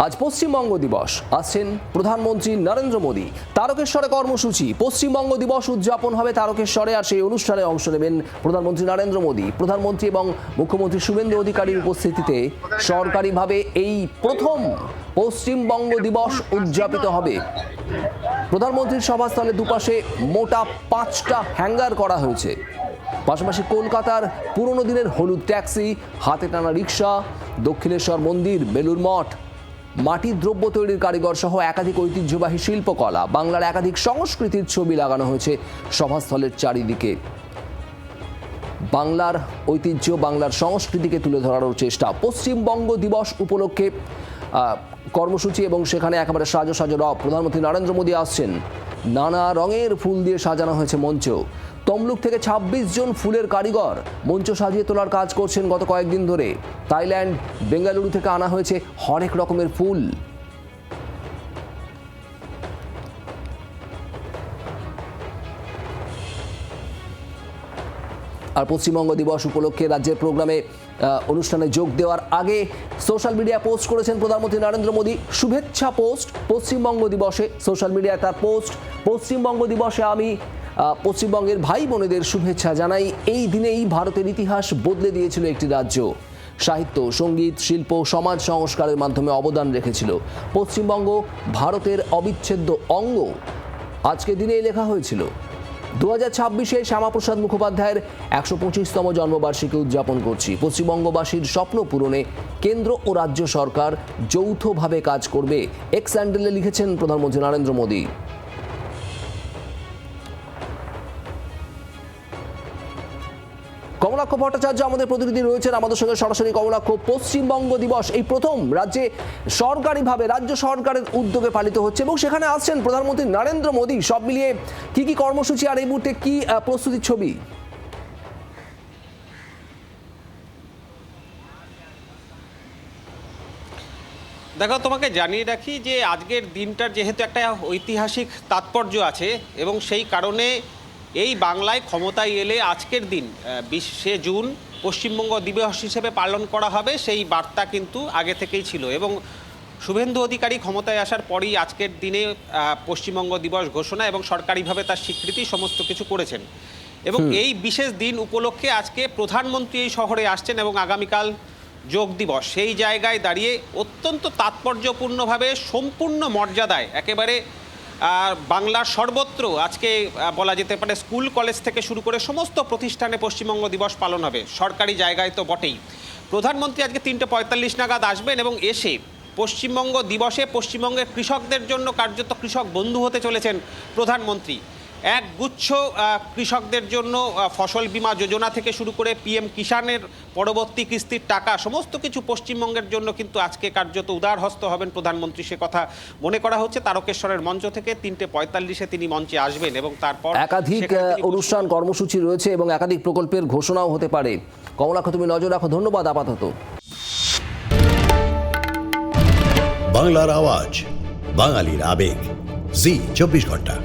আজ পশ্চিমবঙ্গ দিবস। আসছেন প্রধানমন্ত্রী নরেন্দ্র মোদী। তারকেশ্বরে কর্মসূচি। পশ্চিমবঙ্গ দিবস উদযাপন হবে তারকেশ্বরে, আর সেই অনুষ্ঠানে অংশ নেবেন প্রধানমন্ত্রী নরেন্দ্র মোদী। প্রধানমন্ত্রী এবং মুখ্যমন্ত্রী শুভেন্দু অধিকারীর উপস্থিতিতে সরকারিভাবে এই প্রথম পশ্চিমবঙ্গ দিবস উদযাপিত হবে। প্রধানমন্ত্রীর সভাস্থলে দুপাশে মোটা 5টা হ্যাঙ্গার করা হয়েছে। পাশাপাশি কলকাতার পুরনো দিনের হলুদ ট্যাক্সি, হাতে টানা রিক্সা, দক্ষিণেশ্বর মন্দির, বেলুড় মঠ, মাটির দ্রব্য তৈরির কারিগর সহ একাধিক ঐতিহ্যবাহী শিল্পকলা, বাংলার একাধিক সংস্কৃতির ছবি লাগানো হয়েছে সভাস্থলের চারিদিকে। বাংলার ঐতিহ্য, বাংলার সংস্কৃতিকে তুলে ধরার চেষ্টা। পশ্চিমবঙ্গ দিবস উপলক্ষে কর্মসূচি এবং সেখানে একেবারে সাজো সাজো রব। প্রধানমন্ত্রী নরেন্দ্র মোদী আসছেন। নানা রঙের ফুল দিয়ে সাজানো হয়েছে মঞ্চ। তমলুক থেকে 26 জন ফুলের কারিগর মঞ্চ সাজিয়ে তোলার কাজ করছেন গত কয়েকদিন ধরে। থাইল্যান্ড, বেঙ্গালুরু থেকে আনা হয়েছে হরেক রকমের ফুল। আর পশ্চিমবঙ্গ দিবস উপলক্ষে রাজ্যের প্রোগ্রামে অনুষ্ঠানে যোগ দেওয়ার আগে সোশ্যাল মিডিয়ায় পোস্ট করেছেন প্রধানমন্ত্রী নরেন্দ্র মোদী। শুভেচ্ছা পোস্ট পশ্চিমবঙ্গ দিবসে। সোশ্যাল মিডিয়ায় তার পোস্ট, পশ্চিমবঙ্গ দিবসে আমি পশ্চিমবঙ্গের ভাই বোনেদের শুভেচ্ছা জানাই। এই দিনেই ভারতের ইতিহাস বদলে দিয়েছিল একটি রাজ্য। সাহিত্য, সঙ্গীত, শিল্প, সমাজ সংস্কারের মাধ্যমে অবদান রেখেছিল। পশ্চিমবঙ্গ ভারতের অবিচ্ছেদ্য অঙ্গ। আজকে দিনেই লেখা হয়েছিল। 2026-এ শ্যামাপ্রসাদ মুখোপাধ্যায়ের 125তম জন্মবার্ষিকী উদযাপন করছি। পশ্চিমবঙ্গবাসীর স্বপ্ন পূরণে কেন্দ্র ও রাজ্য সরকার যৌথভাবে কাজ করবে, এক্স হ্যান্ডেলে লিখেছেন প্রধানমন্ত্রী নরেন্দ্র মোদী। কমলাক্ষ ভট্টাচার্য আমাদের প্রতিনিধি রয়েছেন আমাদের সঙ্গে সরাসরি। কমলাক্ষ, পশ্চিমবঙ্গ দিবস এই প্রথম রাজ্যে সরকারিভাবে রাজ্য সরকারের উদ্যোগে পালিত হচ্ছে এবং সেখানে আসছেন প্রধানমন্ত্রী নরেন্দ্র মোদী। সব মিলিয়ে কি কর্মসূচি আর এই মুহূর্তে কি প্রস্তুতির ছবি? দেখো, তোমাকে জানিয়ে রাখি যে আজকের দিনটার যেহেতু একটা ঐতিহাসিক তাৎপর্য আছে এবং সেই কারণে এই বাংলায় ক্ষমতায় এলে আজকের দিন 20শে জুন পশ্চিমবঙ্গ দিবস হিসেবে পালন করা হবে, সেই বার্তা কিন্তু আগে থেকেই ছিল। এবং শুভেন্দু অধিকারী ক্ষমতায় আসার পরই আজকের দিনে পশ্চিমবঙ্গ দিবস ঘোষণা এবং সরকারিভাবে তার স্বীকৃতি সমস্ত কিছু করেছেন। এবং এই বিশেষ দিন উপলক্ষে আজকে প্রধানমন্ত্রী এই শহরে আসছেন এবং আগামীকাল যোগ দিবস। সেই জায়গায় দাঁড়িয়ে অত্যন্ত তাৎপর্যপূর্ণভাবে সম্পূর্ণ মর্যাদায় একেবারে বাংলার সর্বত্র আজকে বলা যেতে পারে স্কুল কলেজ থেকে শুরু করে সমস্ত প্রতিষ্ঠানে পশ্চিমবঙ্গ দিবস পালন হবে, সরকারি জায়গায় তো বটেই। প্রধানমন্ত্রী আজকে 3:45 নাগাদ আসবেন এবং এসে পশ্চিমবঙ্গ দিবসে পশ্চিমবঙ্গের কৃষকদের জন্য কার্যত কৃষক বন্ধু হতে চলেছেন প্রধানমন্ত্রী। এক গুচ্ছ কৃষকদের জন্য ফসল বীমা যোজনা থেকে শুরু করে PM কিষাণের পরবর্তী কিস্তির টাকা সমস্ত কিছু পশ্চিমবঙ্গের জন্য কিন্তু আজকে কার্যত উদারহস্ত হবেন প্রধানমন্ত্রী, সে কথা মনে করা হচ্ছে। তারকেশ্বরের মঞ্চ থেকে 3:45-এ তিনি মঞ্চে আসবেন এবং তারপর একাধিক অনুষ্ঠান কর্মসূচি রয়েছে এবং একাধিক প্রকল্পের ঘোষণাও হতে পারে। কমলাক্ষ, তুমি নজর রাখো। ধন্যবাদ। আপাতত বাংলার আওয়াজ, বাঙালির আবেগ, জি 24 ঘন্টা।